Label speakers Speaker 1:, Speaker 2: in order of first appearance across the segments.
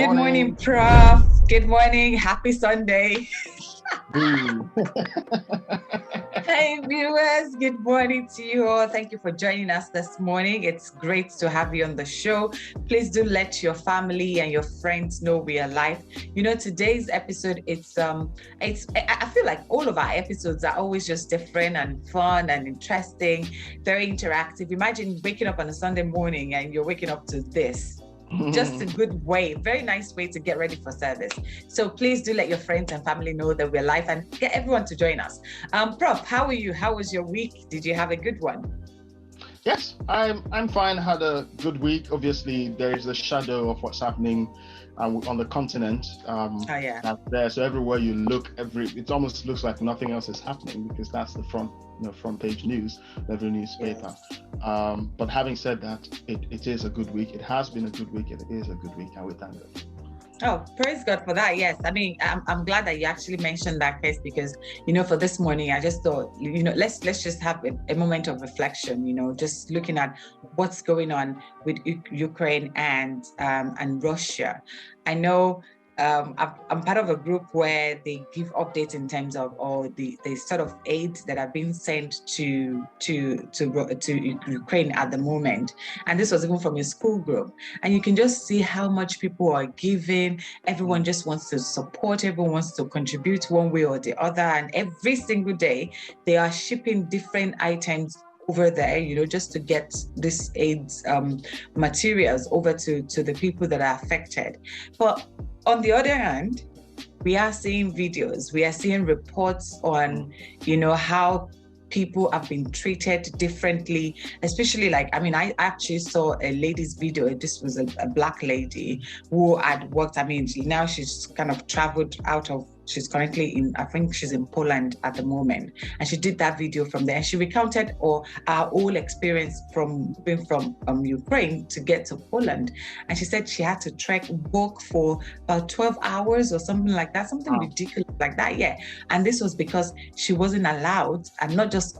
Speaker 1: Good morning, Prof. Good morning. Happy Sunday. Hey, viewers. Good morning to you all. Thank you for joining us this morning. It's great to have you on the show. Please do let your family and your friends know we are live. You know, today's episode, I feel like all of our episodes are always just different and fun and interesting, very interactive. Imagine waking up on a Sunday morning and you're waking up to this. Just a good way, very nice way to get ready for service. So please do let your friends and family know that we're live and get everyone to join us. Prof, how are you? How was your week? Did you have a good one?
Speaker 2: Yes, I'm fine. Had a good week. Obviously, there is a shadow of what's happening on the continent. Out there. So everywhere you look, it almost looks like nothing else is happening because that's the front page news, every newspaper. Yes. But having said that, it is a good week. It has been a good week. It is a good week, and we thank God.
Speaker 1: Oh, praise God for that. Yes. I mean, I'm glad that you actually mentioned that case because, for this morning, I just thought, let's just have a moment of reflection, just looking at what's going on with Ukraine and Russia. I know I'm part of a group where they give updates in terms of all the sort of aid that are being sent to Ukraine at the moment. And this was even from a school group. And you can just see how much people are giving. Everyone just wants to support. Everyone wants to contribute one way or the other. And every single day, they are shipping different items over there, just to get this aid materials over to the people that are affected. But on the other hand, we are seeing videos, we are seeing reports on, how people have been treated differently, especially I actually saw a lady's video. This was a Black lady who had worked, now she's kind of traveled she's currently I think she's in Poland at the moment. And she did that video from there. And she recounted our whole experience from moving from Ukraine to get to Poland. And she said she had to walk for about 12 hours or something like that, something ridiculous like that. Yeah. And this was because she wasn't allowed, and not just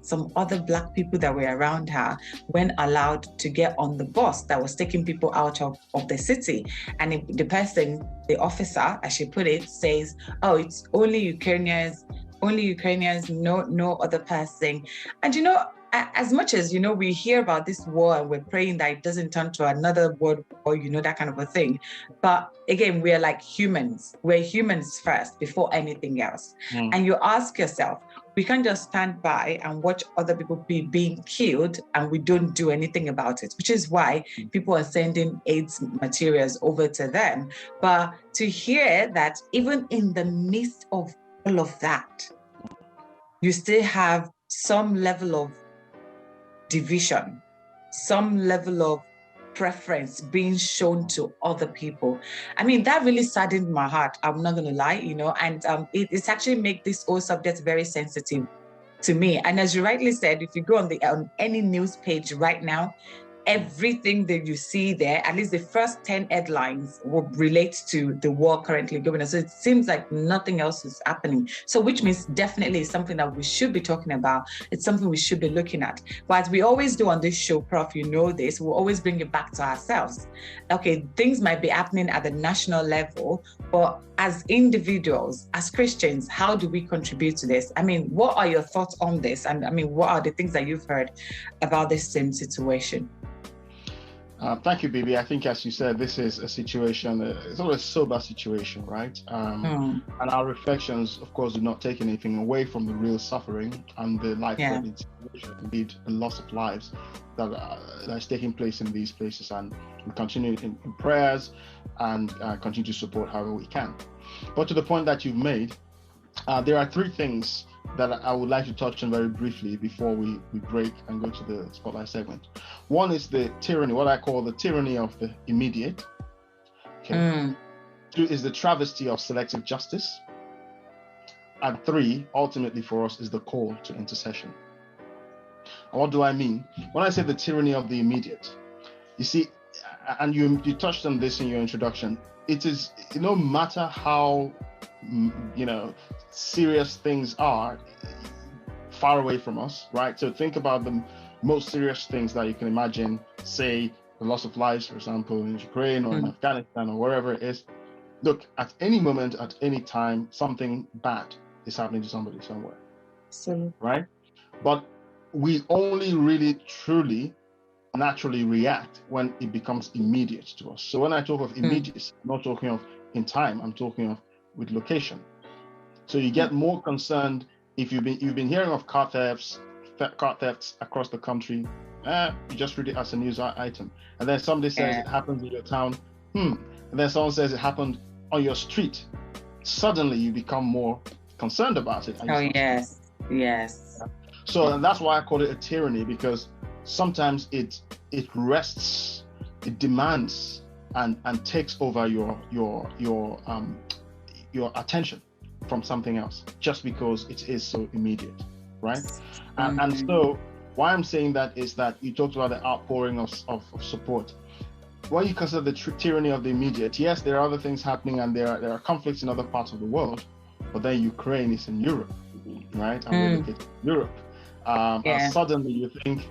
Speaker 1: some other Black people that were around her weren't allowed to get on the bus that was taking people out of the city. And the officer, as she put it, says, oh, it's only Ukrainians, no other person. And as much as, we hear about this war and we're praying that it doesn't turn to another world war, that kind of a thing. But again, we're like humans. We're humans first before anything else. And you ask yourself, we can't just stand by and watch other people being killed and we don't do anything about it, which is why people are sending aid materials over to them. But to hear that even in the midst of all of that, you still have some level of division, some level of preference being shown to other people. That really saddened my heart. I'm not going to lie, and it's actually make this whole subject very sensitive to me. And as you rightly said, if you go on any news page right now, everything that you see there, at least the first 10 headlines, will relate to the war currently going on. So it seems like nothing else is happening. So which means definitely it's something that we should be talking about. It's something we should be looking at. But as we always do on this show, Prof, this, we'll always bring it back to ourselves. Okay, things might be happening at the national level, but as individuals, as Christians, how do we contribute to this? What are your thoughts on this? And what are the things that you've heard about this same situation?
Speaker 2: Thank you, Bibby. I think, as you said, this is a situation, it's always a sober situation, right? And our reflections, of course, do not take anything away from the real suffering and the life-threatening situation, indeed, the loss of lives that is taking place in these places. And we continue in prayers and continue to support however we can. But to the point that you've made, there are three things that I would like to touch on very briefly before we break and go to the spotlight segment. One is the tyranny, what I call the tyranny of the immediate. Okay. Two is the travesty of selective justice. And three, ultimately for us, is the call to intercession. And what do I mean? When I say the tyranny of the immediate, you see, and you touched on this in your introduction, it is, no matter how serious things are far away from us, right? So think about the most serious things that you can imagine, say the loss of lives, for example, in Ukraine or in Afghanistan or wherever it is. Look, at any moment, at any time, something bad is happening to somebody somewhere, right? But we only really, truly, naturally react when it becomes immediate to us. So when I talk of immediate, I'm not talking of in time, I'm talking of with location. So you get more concerned if you've been hearing of car thefts across the country. You just read it as a news item, and then somebody says it happens in your town, and then someone says it happened on your street. Suddenly you become more concerned about it.
Speaker 1: Yes.
Speaker 2: So and that's why I call it a tyranny, because sometimes it rests, it demands and takes over your attention from something else, just because it is so immediate, right? And so why I'm saying that is that you talked about the outpouring of support. When you consider the tyranny of the immediate, yes, there are other things happening, and there are conflicts in other parts of the world, but then Ukraine is in Europe, right? And we're looking at Europe. And suddenly you think,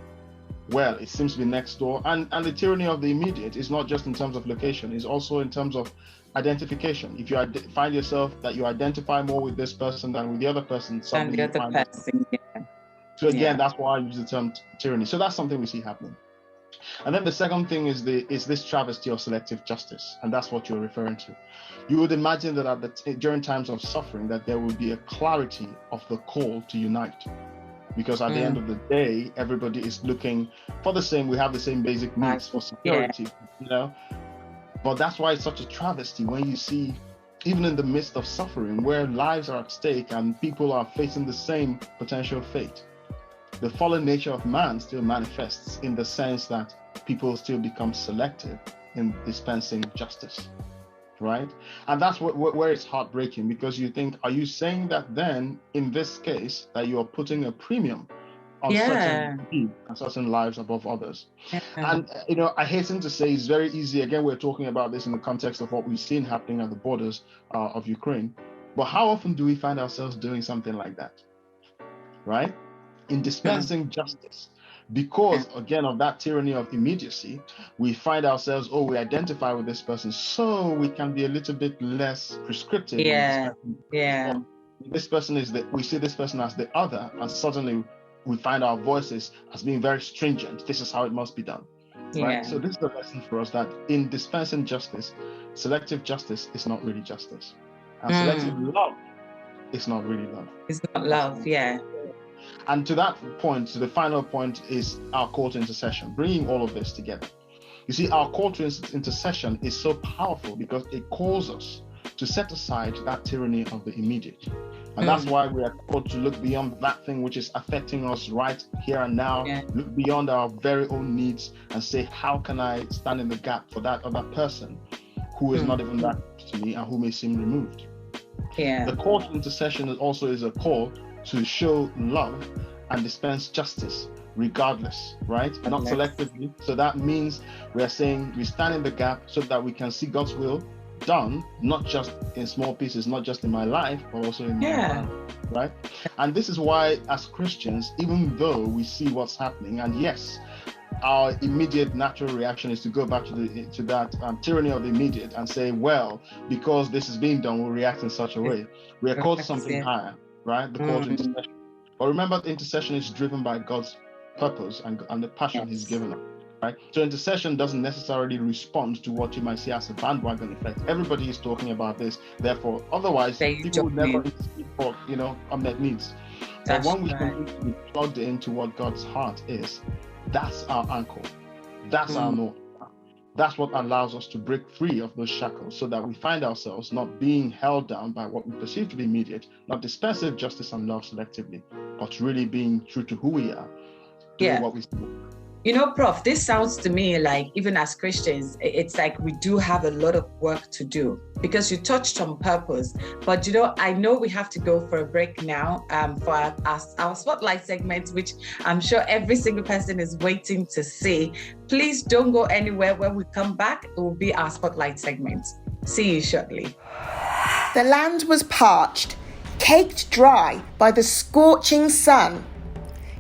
Speaker 2: well, it seems to be next door. And the tyranny of the immediate is not just in terms of location, it's also in terms of identification. If you find yourself that you identify more with this person than with the other person, suddenly you find So again, that's why I use the term tyranny. So that's something we see happening. And then the second thing is this travesty of selective justice, and that's what you're referring to. You would imagine that during times of suffering, that there will be a clarity of the call to unite, because at the end of the day, everybody is looking for the same. We have the same basic needs for security, you know. But that's why it's such a travesty when you see, even in the midst of suffering, where lives are at stake and people are facing the same potential fate, the fallen nature of man still manifests in the sense that people still become selective in dispensing justice, right? And that's where it's heartbreaking, because you think, are you saying that then, in this case, that you are putting a premium on certain lives above others? And, I hasten to say it's very easy. Again, we're talking about this in the context of what we've seen happening at the borders of Ukraine. But how often do we find ourselves doing something like that, right? In dispensing justice, because again of that tyranny of immediacy, we find ourselves, we identify with this person, so we can be a little bit less prescriptive. This person we see this person as the other, and suddenly we find our voices as being very stringent. This is how it must be done, right? So this is the lesson for us, that in dispensing justice, selective justice is not really justice, and selective love is not really love.
Speaker 1: It's not love,
Speaker 2: And to that point, to the final point, is our call to intercession, bringing all of this together. You see, our call to intercession is so powerful because it calls us to set aside that tyranny of the immediate. And that's why we are called to look beyond that thing which is affecting us right here and now, look beyond our very own needs and say, how can I stand in the gap for that other person who is not even that to me and who may seem removed? The call to intercession also is a call to show love and dispense justice regardless, right? Not selectively. So that means we are saying we stand in the gap so that we can see God's will done, not just in small pieces, not just in my life, but also in my life, right? And this is why, as Christians, even though we see what's happening, and yes, our immediate natural reaction is to go back to that tyranny of the immediate and say, well, because this is being done, we'll react in such a way. We are called to something higher, right? The call to intercession. But remember, intercession is driven by God's purpose and the passion He's given us, right? So intercession doesn't necessarily respond to what you might see as a bandwagon effect. Everybody is talking about this, therefore, otherwise people would never speak for, unmet needs. But when we can be plugged into what God's heart is, that's our anchor. That's our north. That's what allows us to break free of those shackles, so that we find ourselves not being held down by what we perceive to be immediate, not dispensing justice and love selectively, but really being true to who we are, doing what we do.
Speaker 1: Prof, this sounds to me like, even as Christians, it's like we do have a lot of work to do, because you touched on purpose. But, I know we have to go for a break now for our Spotlight segment, which I'm sure every single person is waiting to see. Please don't go anywhere. When we come back, it will be our Spotlight segment. See you shortly.
Speaker 3: The land was parched, caked dry by the scorching sun.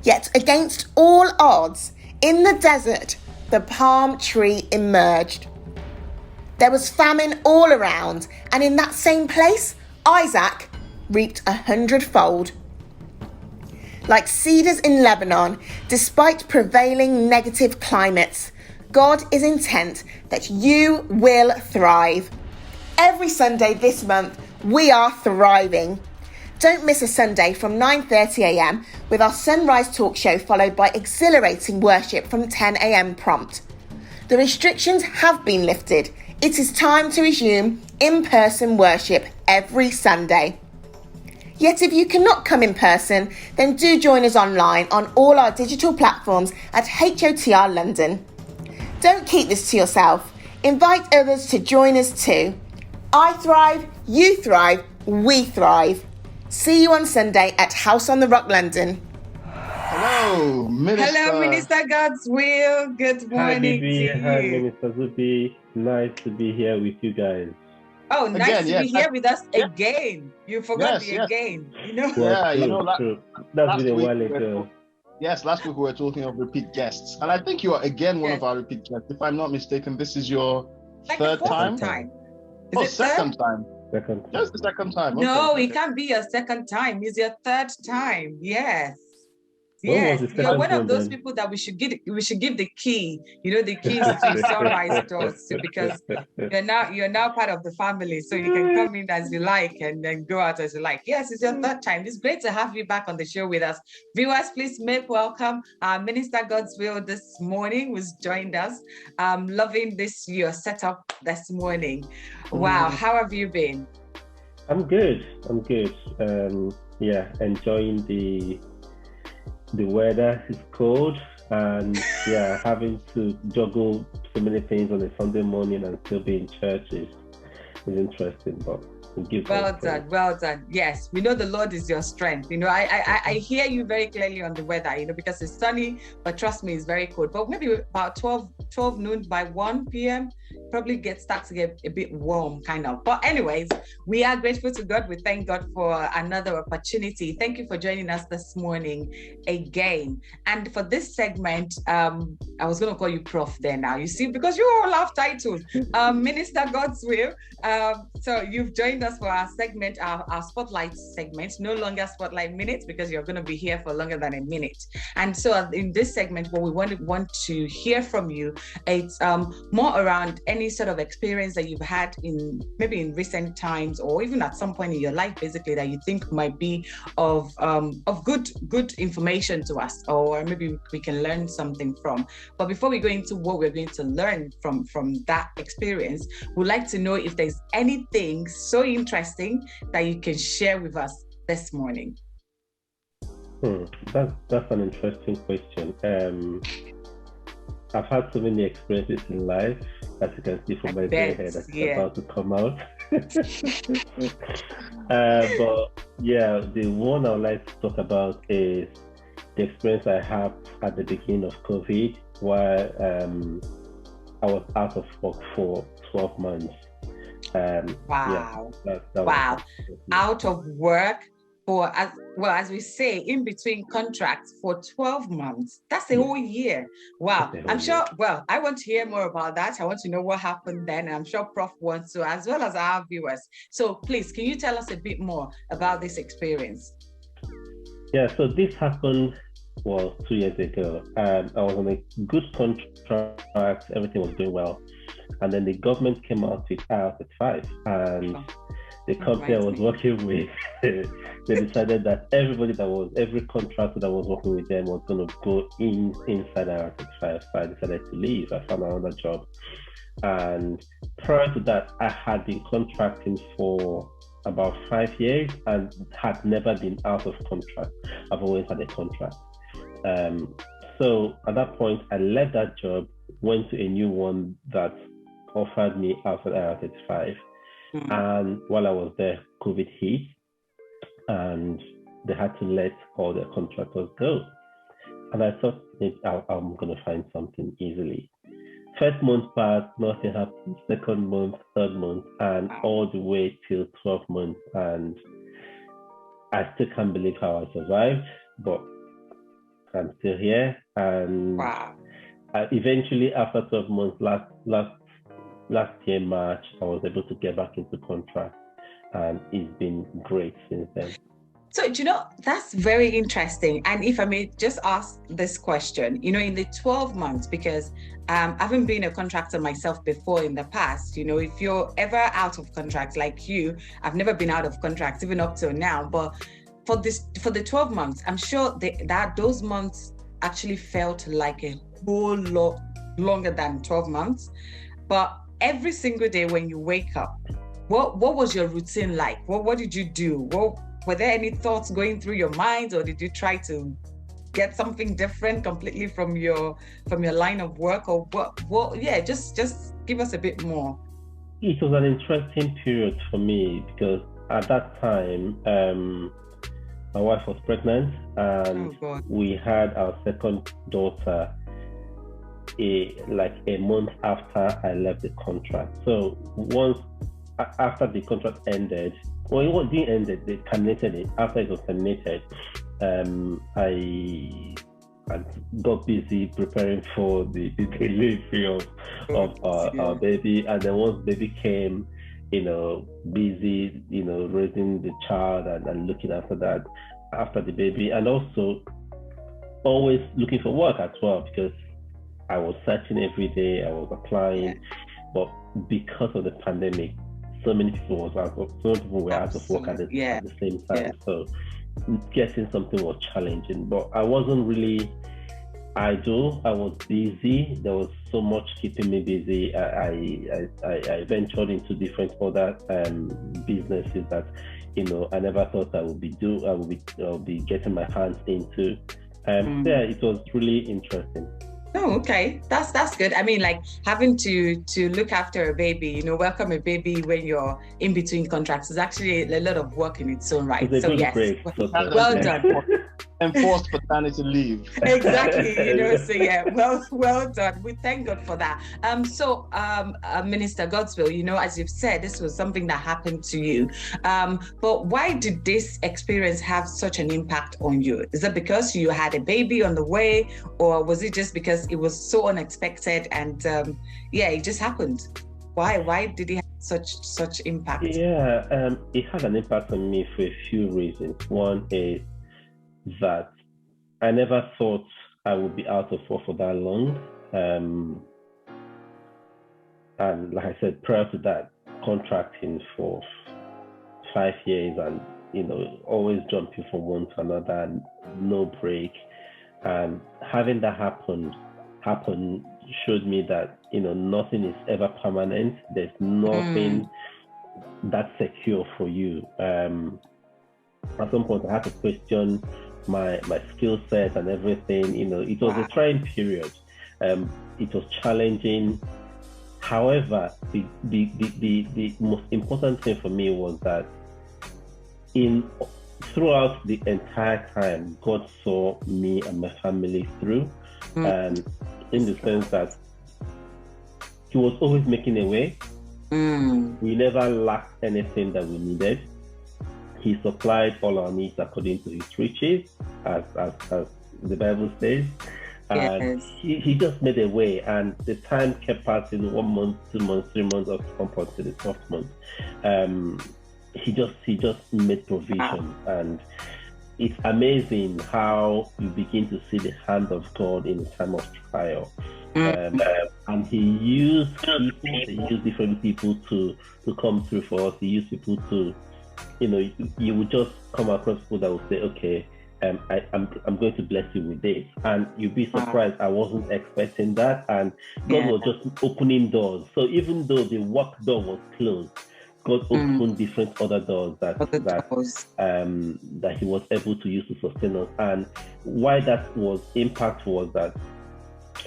Speaker 3: Yet against all odds, in the desert, the palm tree emerged. There was famine all around, and in that same place, Isaac reaped 100-fold. Like cedars in Lebanon, despite prevailing negative climates, God is intent that you will thrive. Every Sunday this month, we are thriving. Don't miss a Sunday from 9:30 a.m. with our SonRise talk show, followed by exhilarating worship from 10 a.m. prompt. The restrictions have been lifted. It is time to resume in-person worship every Sunday. Yet if you cannot come in person, then do join us online on all our digital platforms at HOTR London. Don't keep this to yourself. Invite others to join us too. I thrive, you thrive, we thrive. See you on Sunday at House on the Rock, London.
Speaker 2: Hello, Minister.
Speaker 1: Hello, Minister Godswill. Good morning.
Speaker 4: Hi, Bibby.
Speaker 1: to
Speaker 4: Hi,
Speaker 1: you.
Speaker 4: Minister Zuby. Nice to be here with you guys.
Speaker 1: Oh, nice
Speaker 2: Again,
Speaker 1: to
Speaker 2: yes,
Speaker 1: be here with us again. You forgot the again, you know?
Speaker 2: Yeah,
Speaker 4: True. That's
Speaker 2: last
Speaker 4: been a
Speaker 2: week
Speaker 4: while
Speaker 2: we were
Speaker 4: ago.
Speaker 2: last week we were talking of repeat guests, and I think you are again one of our repeat guests. If I'm not mistaken, this is your
Speaker 1: Like
Speaker 2: third
Speaker 1: the fourth
Speaker 2: time.
Speaker 1: Is it
Speaker 2: second
Speaker 1: third?
Speaker 2: time.
Speaker 4: Second.
Speaker 2: Just the second time.
Speaker 1: No,
Speaker 2: Okay.
Speaker 1: it can't be your second time. It's your third time. Yes.
Speaker 4: When
Speaker 1: Yes,
Speaker 4: was the
Speaker 1: you're
Speaker 4: second
Speaker 1: one of
Speaker 4: one
Speaker 1: those
Speaker 4: then?
Speaker 1: people that we should give the key, the keys to SonRise doors to, because you're now part of the family, so you can come in as you like and then go out as you like. Yes, it's your third time. It's great to have you back on the show with us. Viewers, please make welcome Minister Godswill this morning, who's joined us. Loving your setup this morning. Wow, how have you been?
Speaker 4: I'm good. Enjoying the weather. Is cold, and having to juggle so many things on a Sunday morning and still be in church is interesting, but
Speaker 1: well done. Yes, we know the Lord is your strength. I hear you very clearly on the weather, because it's sunny, but trust me, it's very cold. But maybe about 12 noon by 1 p.m. probably starts to get a bit warm, kind of. But anyways, we are grateful to God. We thank God for another opportunity. Thank you for joining us this morning again. And for this segment, I was going to call you Prof there now, you see, because you all have titles. Minister Godswill. So you've joined us for our segment, our Spotlight segment, no longer Spotlight Minutes, because you're going to be here for longer than a minute. And so in this segment, what we want to hear from you, it's more around any sort of experience that you've had maybe in recent times, or even at some point in your life, basically, that you think might be of good information to us, or maybe we can learn something from. But before we go into what we're going to learn from that experience, we'd like to know if there's anything so interesting that you can share with us this morning.
Speaker 4: That's an interesting question. I've had so many experiences in life, as you can see from my gray hair that's about to come out. The one I would like to talk about is the experience I had at the beginning of COVID, while I was out of work for 12 months.
Speaker 1: Wow. Wow. Out of work for, as we say, in between contracts for 12 months. That's a whole year. Wow. I'm sure, I want to hear more about that. I want to know what happened then. And I'm sure Prof wants to, as well as our viewers. So please, can you tell us a bit more about this experience?
Speaker 4: Yeah, so this happened, 2 years ago. I was on a good contract, everything was doing well. And then the government came out with IR35, and the company I was working with, they decided that every contractor that was working with them was going to go inside IR35. So I decided to leave. I found another job. And prior to that, I had been contracting for about 5 years and had never been out of contract. I've always had a contract. So at that point, I left that job, went to a new one that offered me outside IR35. And while I was there, COVID hit, and they had to let all their contractors go. And I thought, I'm going to find something easily. First month passed, nothing happened. Second month, third month, and all the way till 12 months. And I still can't believe how I survived, but I'm still here. And eventually, after 12 months, last year, March, I was able to get back into contract, and it's been great since then.
Speaker 1: So, that's very interesting. And if I may just ask this question, in the 12 months, because I haven't been a contractor myself before in the past, if you're ever out of contract like you, I've never been out of contract, even up till now. But for the 12 months, I'm sure that those months actually felt like a whole lot longer than 12 months. But every single day when you wake up, what was your routine like? What did you do? Were there any thoughts going through your mind, or did you try to get something different completely from your line of work, or what? Yeah, just give us a bit more.
Speaker 4: It was an interesting period for me because at that time, my wife was pregnant, and we had our second daughter a month after I left the contract. So once after the contract ended, well, it didn't end, they terminated it. After it was terminated, I got busy preparing for the delivery of our baby. And then once baby came, busy, raising the child and looking after the baby. And also always looking for work as well, because I was searching every day, I was applying. But because of the pandemic, so many people were out of work at the same time. Yeah. So getting something was challenging, but I wasn't really idle. I was busy. There was so much keeping me busy. I ventured into different other businesses that I never thought I would be getting my hands into. Yeah, it was really interesting.
Speaker 1: Oh, okay. That's good. I mean, like having to look after a baby, welcome a baby when you're in between contracts is actually a lot of work in its own right. So yes, well done.
Speaker 2: Enforced paternity leave.
Speaker 1: Exactly. So yeah, well done. We thank God for that. So Minister Godswill, as you've said, this was something that happened to you. But why did this experience have such an impact on you? Is it because you had a baby on the way, or was it just because it was so unexpected and it just happened? Why did it have such impact?
Speaker 4: Yeah, it had an impact on me for a few reasons. One is that I never thought I would be out of work for that long. And like I said, prior to that, contracting for 5 years and, always jumping from one to another and no break. And having that happen showed me that, nothing is ever permanent. There's nothing that's secure for you. At some point, I had to question my skill set and everything. It was a trying period. It was challenging. However, the most important thing for me was that throughout the entire time, God saw me and my family through, and in the sense that He was always making a way. We never lacked anything that we needed. He supplied all our needs according to His riches, as the Bible says. And he just made a way, and the time kept passing, 1 month, 2 months, 3 months, up to the 12th month. He just made provision, and it's amazing how you begin to see the hand of God in a time of trial. And He used different people to come through for us. He used people to, you would just come across people that would say, okay, I'm going to bless you with this, and you'd be surprised. I wasn't expecting that, and God was just opening doors. So even though the work door was closed, God opened different other doors that He was able to use to sustain us. And why that was impact was that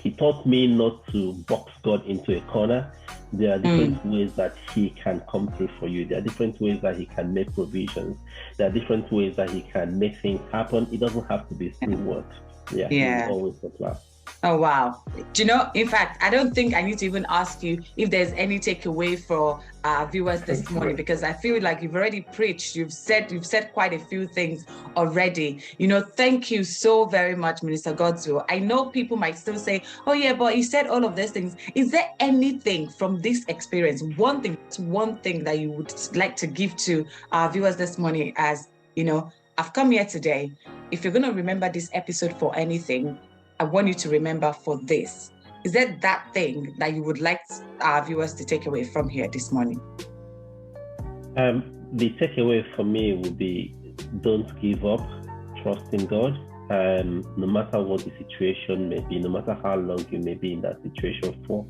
Speaker 4: He taught me not to box God into a corner. There are different ways that He can come through for you. There are different ways that He can make provisions. There are different ways that He can make things happen. It doesn't have to be through work. He always supply.
Speaker 1: Oh, wow. Do you know, in fact, I don't think I need to even ask you if there's any takeaway for our viewers this morning, because I feel like you've already preached. You've said quite a few things already. Thank you so very much, Minister Godswill. I know people might still say, oh yeah, but he said all of these things. Is there anything from this experience, one thing that you would like to give to our viewers this morning as, I've come here today. If you're going to remember this episode for anything, I want you to remember for this. Is there that thing that you would like our viewers to take away from here this morning?
Speaker 4: The takeaway for me would be, don't give up, trust in God. No matter what the situation may be, no matter how long you may be in that situation for,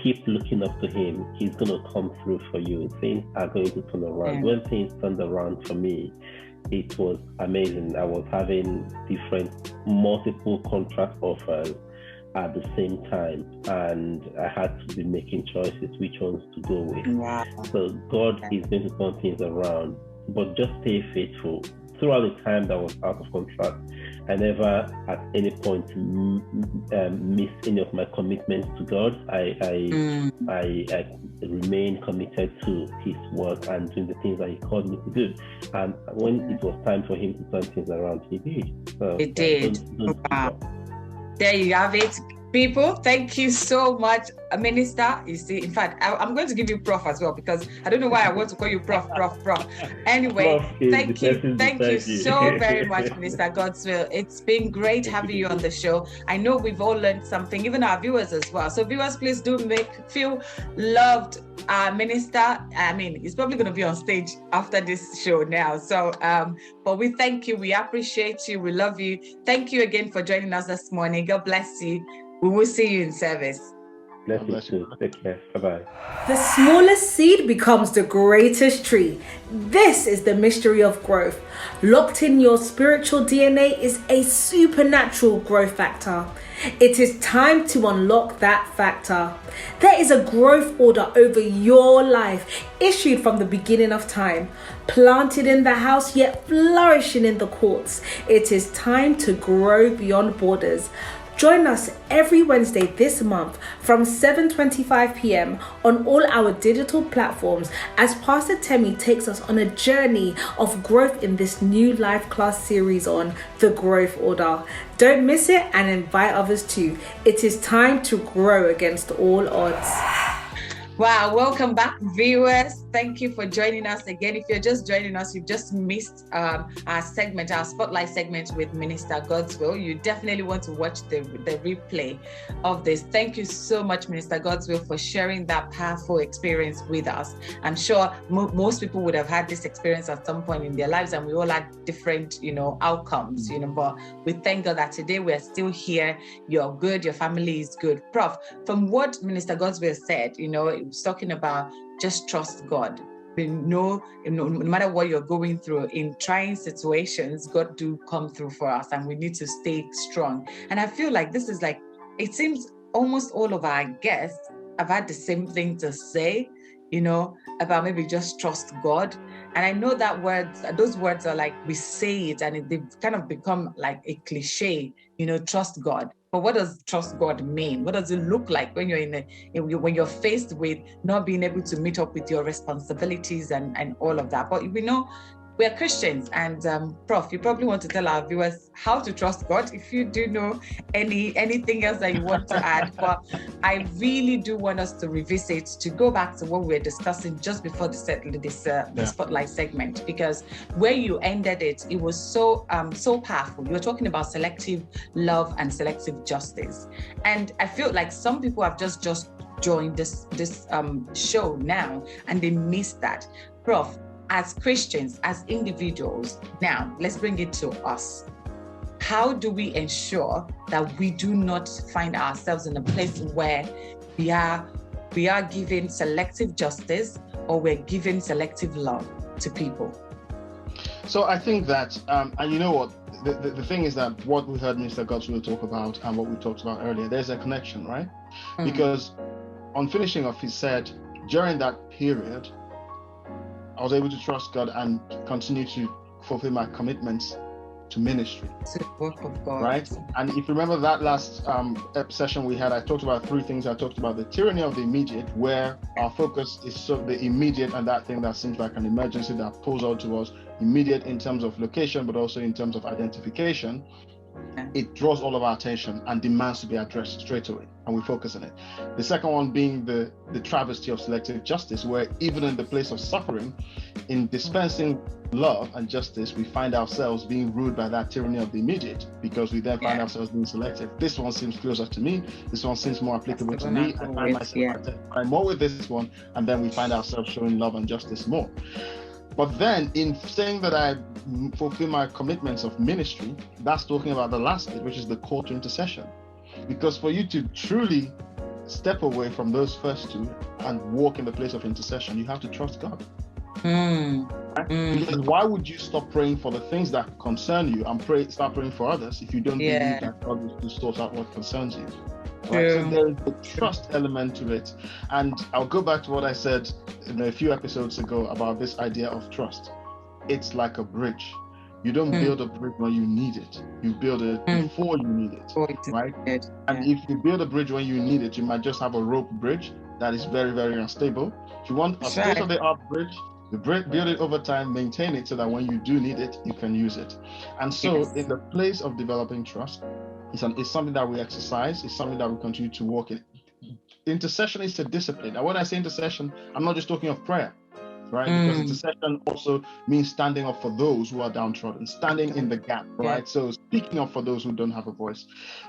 Speaker 4: keep looking up to Him. He's going to come through for you. Things are going to turn around. Yeah. When things turned around for me, it was amazing. I was having multiple contract offers at the same time, and I had to be making choices which ones to go with.
Speaker 1: Wow.
Speaker 4: So God is going to turn things around, but just stay faithful. Throughout the time that I was out of contract, I never at any point missed any of my commitments to God. I remained committed to His work and doing the things that He called me to do. And when it was time for Him to turn things around, He did. So,
Speaker 1: He did. Wow. There you have it. People, thank you so much, Minister. You see, in fact, I'm going to give you Prof as well, because I don't know why I want to call you Prof. Anyway, thank you so very much, Minister Godswill. It's been great having you on the show. I know we've all learned something, even our viewers as well. So viewers, please do feel loved. Minister, he's probably going to be on stage after this show now. So, but we thank you. We appreciate you. We love you. Thank you again for joining us this morning. God bless you. We will see you in service.
Speaker 4: Bless you. Take care. Bye-bye.
Speaker 3: The smallest seed becomes the greatest tree. This is the mystery of growth. Locked in your spiritual DNA is a supernatural growth factor. It is time to unlock that factor. There is a growth order over your life, issued from the beginning of time, planted in the house yet flourishing in the courts. It is time to grow beyond borders. Join us every Wednesday this month from 7:25 p.m. on all our digital platforms as Pastor Temi takes us on a journey of growth in this new life class series on The Growth Order. Don't miss it and invite others too. It is time to grow against all odds.
Speaker 1: Wow, welcome back, viewers. Thank you for joining us again. If you're just joining us, you've just missed our spotlight segment with Minister Godswill. You definitely want to watch the replay of this. Thank you so much, Minister Godswill, for sharing that powerful experience with us. I'm sure most people would have had this experience at some point in their lives, and we all had different, outcomes, but we thank God that today we're still here. You're good, your family is good. Prof, from what Minister Godswill said, it was talking about just trust God. No matter what you're going through in trying situations, God do come through for us, and we need to stay strong. And I feel like this is it seems almost all of our guests have had the same thing to say, about maybe just trust God. And I know that those words are we say it and they've kind of become like a cliche, trust God. But what does trust God mean? What does it look like when when you're faced with not being able to meet up with your responsibilities and all of that? But we know we're Christians, and Prof, you probably want to tell our viewers how to trust God. If you do know anything else that you want to add, but I really do want us to revisit, to go back to what we were discussing just before the spotlight segment, because where you ended it was so powerful. You were talking about selective love and selective justice, and I feel like some people have just joined this show now, and they missed that. Prof, as Christians, as individuals, now let's bring it to us. How do we ensure that we do not find ourselves in a place where we are giving selective justice or we're giving selective love to people?
Speaker 2: So I think that, and you know what, the thing is that what we heard Mr. Godswill talk about and what we talked about earlier, there's a connection, right? Mm-hmm. Because on finishing off, he said, during that period, I was able to trust God and continue to fulfill my commitments to ministry.
Speaker 1: To the work of God.
Speaker 2: Right? And if you remember that last session we had, I talked about three things. I talked about the tyranny of the immediate, where our focus is so the immediate and that thing that seems like an emergency that pulls out to us, immediate in terms of location, but also in terms of identification. It draws all of our attention and demands to be addressed straight away, and we focus on it. The second one being the travesty of selective justice, where even in the place of suffering, in dispensing love and justice, we find ourselves being ruled by that tyranny of the immediate, because we then find ourselves being selective. This one seems closer to me. This one seems more applicable to me. I find myself more with this one, and then we find ourselves showing love and justice more. But then, in saying that I fulfill my commitments of ministry, that's talking about the last bit, which is the call to intercession. Because for you to truly step away from those first two and walk in the place of intercession, you have to trust God. Because why would you stop praying for the things that concern you and start praying for others if you don't believe that God will sort out what concerns you? Right? So there is the trust element to it. And I'll go back to what I said a few episodes ago about this idea of trust. It's like a bridge. You don't build a bridge when you need it. You build it before you need it, right? And if you build a bridge when you need it, you might just have a rope bridge that is very, very unstable. If you want a state-of-the-art bridge, you build it over time, maintain it so that when you do need it, you can use it. And so in the place of developing trust, it's something that we exercise. It's something that we continue to walk in. Intercession is a discipline. And when I say intercession, I'm not just talking of prayer, right? Because intercession also means standing up for those who are downtrodden, standing in the gap, right? So speaking up for those who don't have a voice,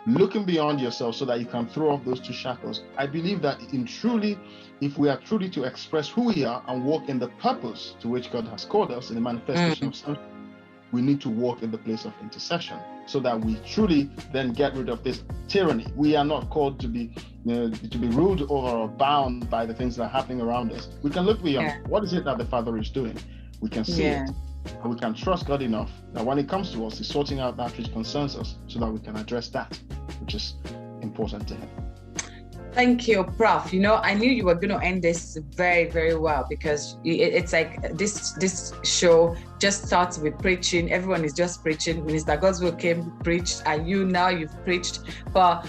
Speaker 2: looking beyond yourself so that you can throw off those two shackles. I believe that if we are truly to express who we are and walk in the purpose to which God has called us in the manifestation of something, we need to walk in the place of intercession so that we truly then get rid of this tyranny. We are not called to be ruled over or bound by the things that are happening around us. We can look beyond. What is it that the Father is doing? We can see it, and we can trust God enough that when it comes to us, He's sorting out that which concerns us so that we can address that which is important to Him.
Speaker 1: Thank you, Prof. I knew you were going to end this very, very well, because it's like this show just starts with preaching. Everyone is just preaching. Minister Godswill came, preached, and you've preached. But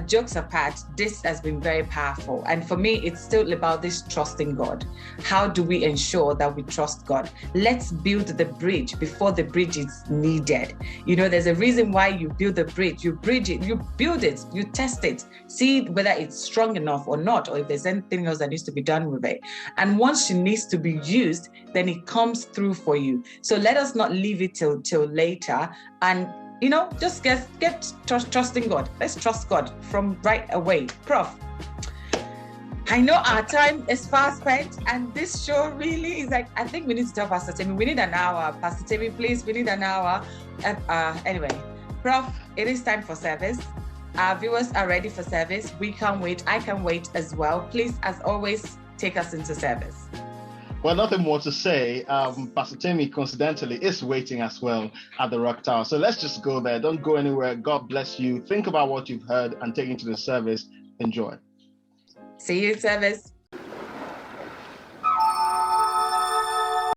Speaker 1: jokes apart, this has been very powerful. And for me, it's still about this trusting God. How do we ensure that we trust God? Let's build the bridge before the bridge is needed. There's a reason why you build the bridge. You bridge it, you build it, you test it, see whether it's strong enough or not, or if there's anything else that needs to be done with it. And once it needs to be used, then it comes through for you. So let us not leave it till later, and just get trusting God. Let's trust God from right away. Prof, I know our time is fast spent, and this show really is like, I think we need to tell Pastor Temi, we need an hour. Pastor Temi, please, we need an hour. Anyway, Prof, it is time for service. Our viewers are ready for service. We can't wait. I can wait as well. Please, as always, take us into service.
Speaker 2: Well, nothing more to say. Pastor Temi, coincidentally, is waiting as well at the Rock Tower. So let's just go there. Don't go anywhere. God bless you. Think about what you've heard and take it to the service. Enjoy.
Speaker 1: See you in service.